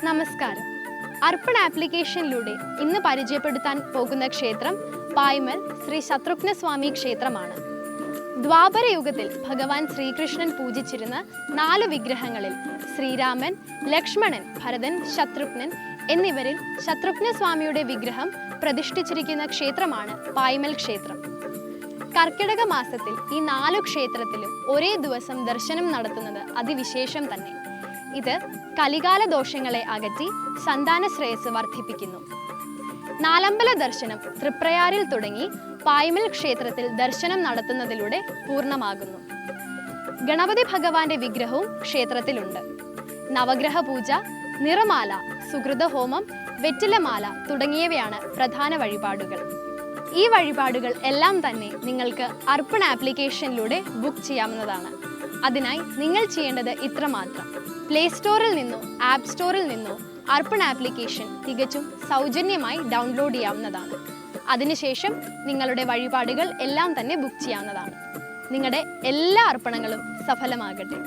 നമസ്കാരം. അർപ്പൺ ആപ്ലിക്കേഷനിലൂടെ ഇന്ന് പരിചയപ്പെടുത്താൻ പോകുന്ന ക്ഷേത്രം പായ്മൽ ശ്രീ ശത്രുഘ്ന സ്വാമി ക്ഷേത്രമാണ്. ദ്വാപര യുഗത്തിൽ ഭഗവാൻ ശ്രീകൃഷ്ണൻ പൂജിച്ചിരുന്ന 4 വിഗ്രഹങ്ങളിൽ ശ്രീരാമൻ, ലക്ഷ്മണൻ, ഭരതൻ, ശത്രുഘ്നൻ എന്നിവരിൽ ശത്രുഘ്ന സ്വാമിയുടെ വിഗ്രഹം പ്രതിഷ്ഠിച്ചിരിക്കുന്ന ക്ഷേത്രമാണ് പായ്മൽ ക്ഷേത്രം. കർക്കിടക മാസത്തിൽ ഈ 4 ക്ഷേത്രത്തിലും ഒരേ ദിവസം ദർശനം നടത്തുന്നത് അതിവിശേഷം തന്നെ. ഇത് കലികാല ദോഷങ്ങളെ അകറ്റി സന്താന ശ്രേയസ് വർദ്ധിപ്പിക്കുന്നു. നാലമ്പല ദർശനം തൃപ്രയാറിൽ തുടങ്ങി പായ്മൽ ക്ഷേത്രത്തിൽ ദർശനം നടത്തുന്നതിലൂടെ പൂർണ്ണമാകുന്നു. ഗണപതി ഭഗവാന്റെ വിഗ്രഹവും ക്ഷേത്രത്തിലുണ്ട്. നവഗ്രഹ പൂജ, നിറമാല, സുകൃതഹോമം, വെറ്റിലമാല തുടങ്ങിയവയാണ് പ്രധാന വഴിപാടുകൾ. ഈ വഴിപാടുകൾ എല്ലാം തന്നെ നിങ്ങൾക്ക് അർപ്പൺ ആപ്ലിക്കേഷനിലൂടെ ബുക്ക് ചെയ്യാവുന്നതാണ്. അതിനായി നിങ്ങൾ ചെയ്യേണ്ടത് ഇത്രമാത്രം: പ്ലേ സ്റ്റോറിൽ നിന്നോ ആപ്പ് സ്റ്റോറിൽ നിന്നോ അർപ്പൺ ആപ്ലിക്കേഷൻ തികച്ചും സൗജന്യമായി ഡൗൺലോഡ് ചെയ്യാവുന്നതാണ്. അതിനുശേഷം നിങ്ങളുടെ വഴിപാടുകൾ എല്ലാം തന്നെ ബുക്ക് ചെയ്യാവുന്നതാണ്. നിങ്ങളുടെ എല്ലാ അർപ്പണങ്ങളും സഫലമാകട്ടെ.